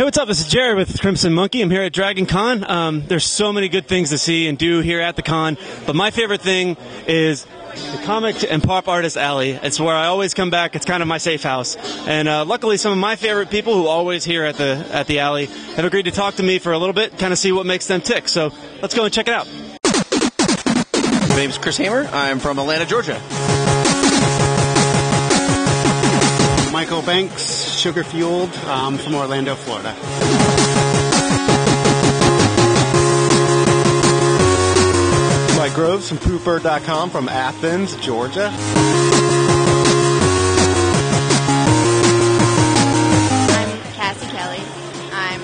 what's up? This is Jared with Crimson Monkey. I'm here at Dragon Con. There's so many good things to see and do here at the con, but my favorite thing is the Comic and Pop Artist Alley. It's where I always come back. It's kind of my safe house. And luckily, some of my favorite people who always here at the alley have agreed to talk to me for a little bit, kind of see what makes them tick. So let's go and check it out. My name's Chris Hamer. I'm from Atlanta, Georgia. Michael Banks, Sugar Fueled, from Orlando, Florida. Mike Groves from Poopbird.com from Athens, Georgia. I'm Cassie Kelly. I'm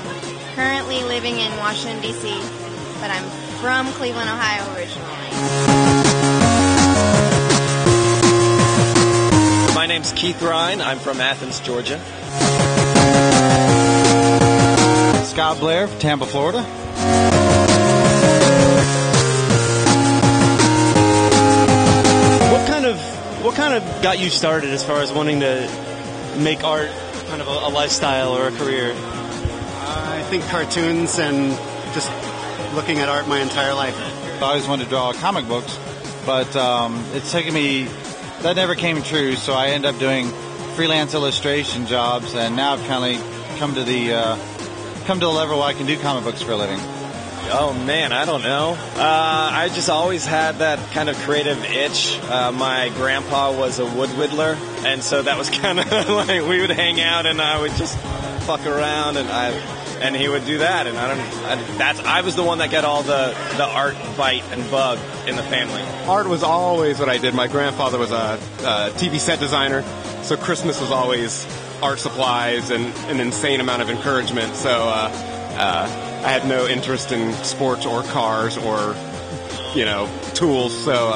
currently living in Washington, D.C., but I'm from Cleveland, Ohio originally. My name's Keith Rein. I'm from Athens, Georgia. Scott Blair from Tampa, Florida. What kind of got you started as far as wanting to make art kind of a lifestyle or a career? I think cartoons and just looking at art my entire life. I always wanted to draw comic books, but it's taken me. That never came true, so I ended up doing freelance illustration jobs, and now I've kind of come to the level where I can do comic books for a living. Oh man, I don't know. I just always had that kind of creative itch. My grandpa was a wood whittler, and so that was kind of like we would hang out, and I would just fuck around, and he would do that, and I was the one that got all the art bite and bug in the family. Art was always what I did. My grandfather was a TV set designer, so Christmas was always art supplies and an insane amount of encouragement. So I had no interest in sports or cars or tools. So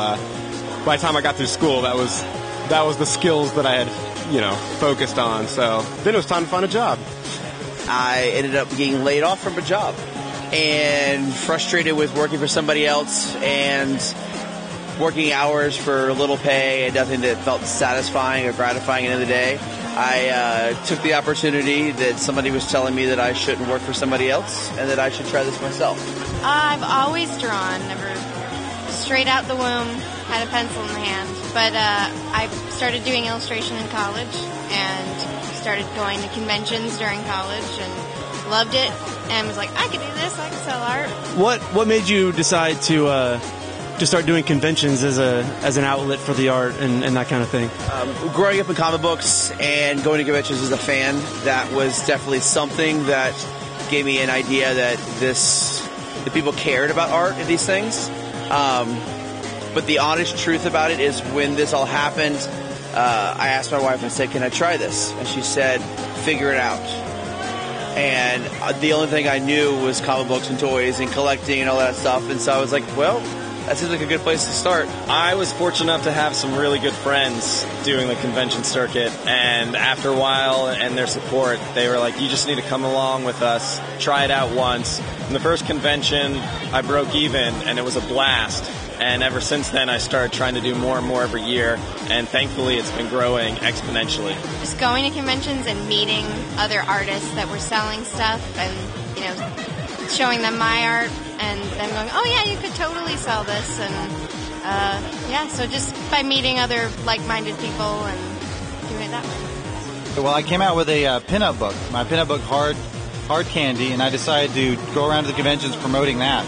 by the time I got through school, that was the skills that I had focused on. So then it was time to find a job. I ended up getting laid off from a job and frustrated with working for somebody else and working hours for little pay and nothing that felt satisfying or gratifying at the end of the day. I took the opportunity that somebody was telling me that I shouldn't work for somebody else and that I should try this myself. I've always drawn, never straight out the womb, had a pencil in the hand. But I started doing illustration in college and started going to conventions during college and loved it and was like, I could do this, I could sell art. What made you decide to start doing conventions as an outlet for the art and that kind of thing? Growing up in comic books and going to conventions as a fan, that was definitely something that gave me an idea that the people cared about art and these things. But the honest truth about it is when this all happened, I asked my wife, I said, can I try this? And she said, figure it out. And the only thing I knew was comic books and toys and collecting and all that stuff. And so I was like, well, that seems like a good place to start. I was fortunate enough to have some really good friends doing the convention circuit, and after a while and their support, they were like, you just need to come along with us, try it out once. In the first convention, I broke even, and it was a blast. And ever since then, I started trying to do more and more every year, and thankfully it's been growing exponentially. Just going to conventions and meeting other artists that were selling stuff and, showing them my art and them going, oh yeah, you could totally sell this. And so just by meeting other like-minded people and doing it that way. Well, I came out with a pinup book, my pinup book, Hard Candy, and I decided to go around to the conventions promoting that.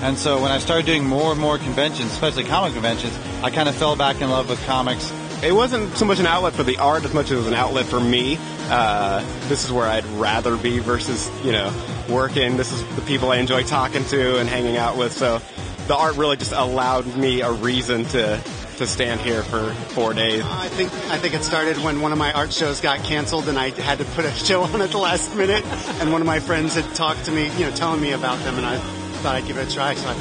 And so when I started doing more and more conventions, especially comic conventions, I kind of fell back in love with comics. It wasn't so much an outlet for the art as much as it was an outlet for me. This is where I'd rather be versus, working. This is the people I enjoy talking to and hanging out with. So the art really just allowed me a reason to stand here for 4 days. I think it started when one of my art shows got canceled and I had to put a show on at the last minute. And one of my friends had talked to me, telling me about them, and I thought I'd give it a try. So I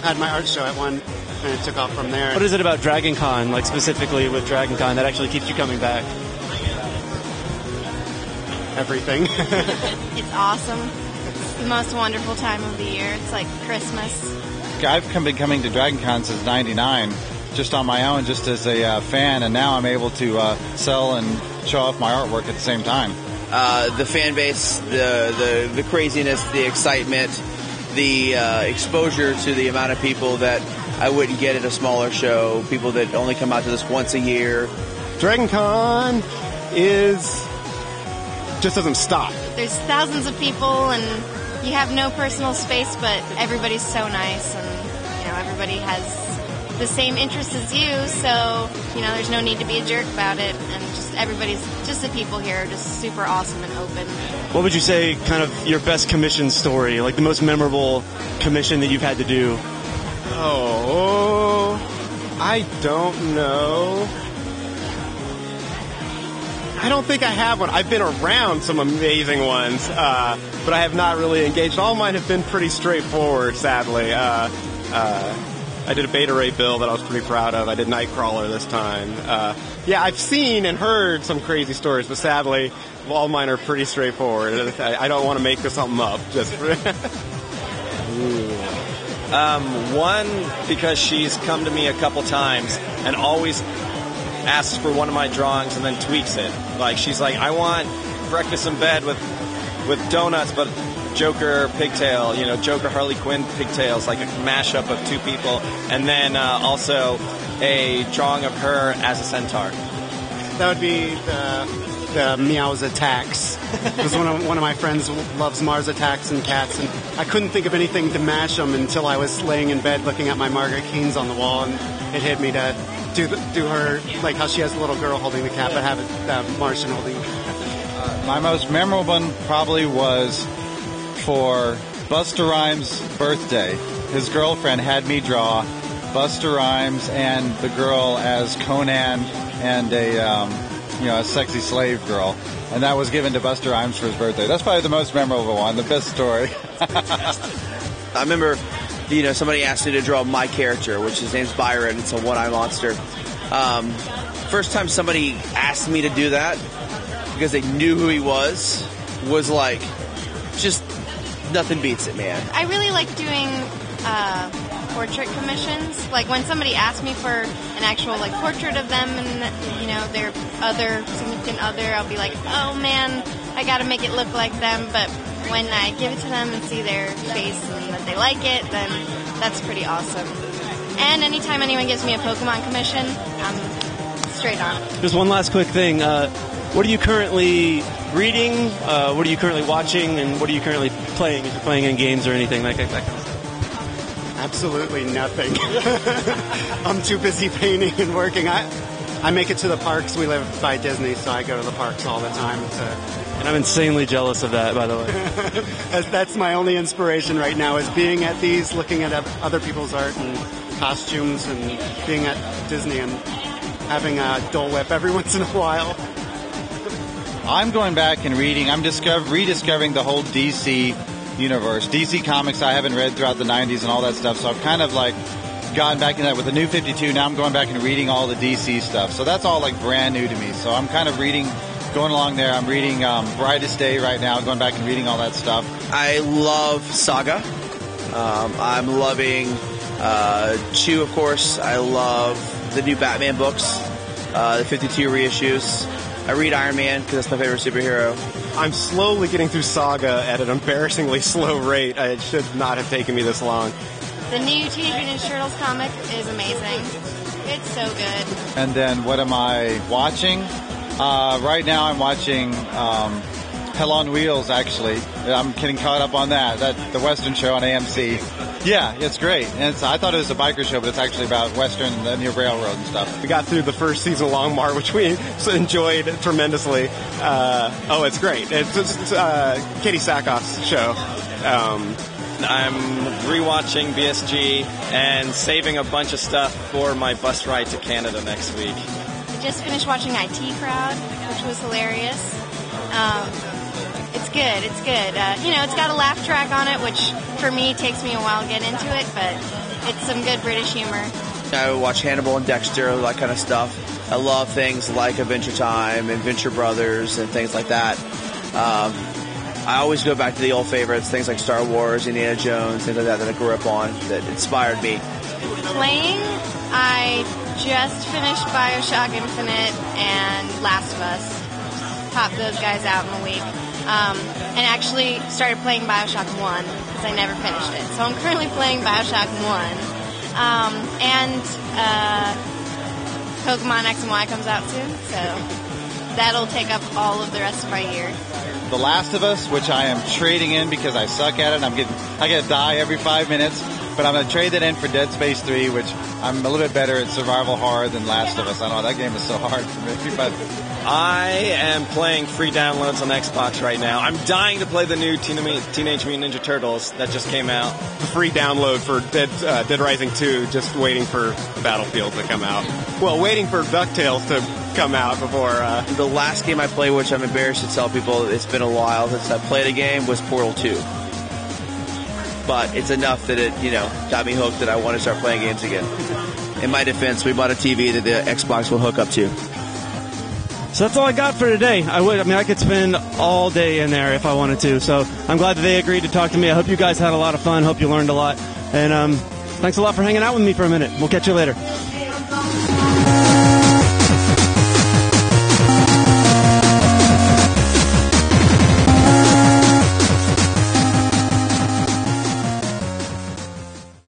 had my art show at one, and it took off from there. What is it about Dragon Con, like specifically with Dragon Con, that actually keeps you coming back? Everything. It's awesome. It's the most wonderful time of the year. It's like Christmas. I've been coming to Dragon Con since '99, just on my own, just as a fan, and now I'm able to sell and show off my artwork at the same time. the fan base, the craziness, the excitement, the exposure to the amount of people that I wouldn't get at a smaller show, people that only come out to this once a year. Dragon Con just doesn't stop. There's thousands of people, and you have no personal space, but everybody's so nice, and you know, everybody has the same interests as you, so you know, there's no need to be a jerk about it, and just the people here are just super awesome and open. What would you say kind of your best commission story, like the most memorable commission that you've had to do? Oh, I don't know. I don't think I have one. I've been around some amazing ones, but I have not really engaged. All mine have been pretty straightforward, sadly. I did a Beta Ray bill that I was pretty proud of. I did Nightcrawler this time. Yeah, I've seen and heard some crazy stories, but sadly, all mine are pretty straightforward. I don't want to make something up. Just one, because she's come to me a couple times and always asks for one of my drawings and then tweaks it. Like, she's like, I want breakfast in bed with donuts, but Joker pigtail, you know, Joker Harley Quinn pigtails, like a mashup of two people, and then also a drawing of her as a centaur. That would be the Meow's Attacks. Because one of my friends loves Mars Attacks and cats, and I couldn't think of anything to mash them until I was laying in bed looking at my Margaret Keanes on the wall, and it hit me to do her, like how she has a little girl holding the cat, but have it Martian holding. My most memorable one probably was for Busta Rhymes' birthday. His girlfriend had me draw Busta Rhymes and the girl as Conan and a sexy slave girl, and that was given to Busta Rhymes for his birthday. That's probably the most memorable one, the best story. I remember, somebody asked me to draw my character, which his name's Byron. It's a one-eye monster. First time somebody asked me to do that because they knew who he was like, just nothing beats it, man. I really like doing portrait commissions. Like when somebody asks me for an actual portrait of them and their other significant other, I'll be like, oh man, I gotta make it look like them. But when I give it to them and see their face and that they like it, then that's pretty awesome. And anytime anyone gives me a Pokemon commission, I'm straight on. Just one last quick thing. What are you currently reading? What are you currently watching? And what are you currently playing? If you're playing any games or anything like that kind of stuff? Absolutely nothing. I'm too busy painting and working. I make it to the parks. We live by Disney, so I go to the parks all the time. And I'm insanely jealous of that, by the way. That's my only inspiration right now, is being at these, looking at other people's art and costumes, and being at Disney and having a Dole Whip every once in a while. I'm going back and reading. I'm rediscovering the whole DC universe. DC Comics I haven't read throughout the 90s and all that stuff, so I've kind of gotten back in that with the new 52. Now I'm going back and reading all the DC stuff. So that's all brand new to me. So I'm kind of going along there. I'm reading Brightest Day right now, going back and reading all that stuff. I love Saga. I'm loving Chew, of course. I love the new Batman books, the 52 reissues. I read Iron Man because that's my favorite superhero. I'm slowly getting through Saga at an embarrassingly slow rate. It should not have taken me this long. The new Teenage Mutant Ninja Turtles comic is amazing. It's so good. And then what am I watching? Right now I'm watching Hell on Wheels, actually. I'm getting caught up on that. The Western show on AMC. Yeah, it's great. And I thought it was a biker show, but it's actually about Western and the new railroad and stuff. We got through the first season long, Mar, which we enjoyed tremendously. It's great. It's Katie Sackhoff's show. I'm rewatching BSG and saving a bunch of stuff for my bus ride to Canada next week. I just finished watching IT Crowd, which was hilarious. It's good. It's good. It's got a laugh track on it, which for me takes me a while to get into it, but it's some good British humor. I watch Hannibal and Dexter, that kind of stuff. I love things like Adventure Time and Venture Brothers and things like that. I always go back to the old favorites, things like Star Wars, Indiana Jones, things like that I grew up on that inspired me. Playing, I just finished BioShock Infinite and Last of Us. pop those guys out in a week. And actually started playing Bioshock 1 because I never finished it. So I'm currently playing Bioshock 1. And Pokemon X and Y comes out too. So that'll take up all of the rest of our year. The Last of Us, which I am trading in because I suck at it. I get to die every 5 minutes, but I'm going to trade that in for Dead Space 3, which I'm a little bit better at survival horror than Last of Us. I know that game is so hard for me, but I am playing free downloads on Xbox right now. I'm dying to play the new Teenage Mutant Ninja Turtles that just came out. The free download for Dead Rising 2, just waiting for Battlefield to come out. Well, waiting for DuckTales to come out before... The last game I played, which I'm embarrassed to tell people it's been a while since I played a game, was Portal 2. But it's enough that it, got me hooked that I want to start playing games again. In my defense, we bought a TV that the Xbox will hook up to. So that's all I got for today. I could spend all day in there if I wanted to. So I'm glad that they agreed to talk to me. I hope you guys had a lot of fun. Hope you learned a lot. And thanks a lot for hanging out with me for a minute. We'll catch you later.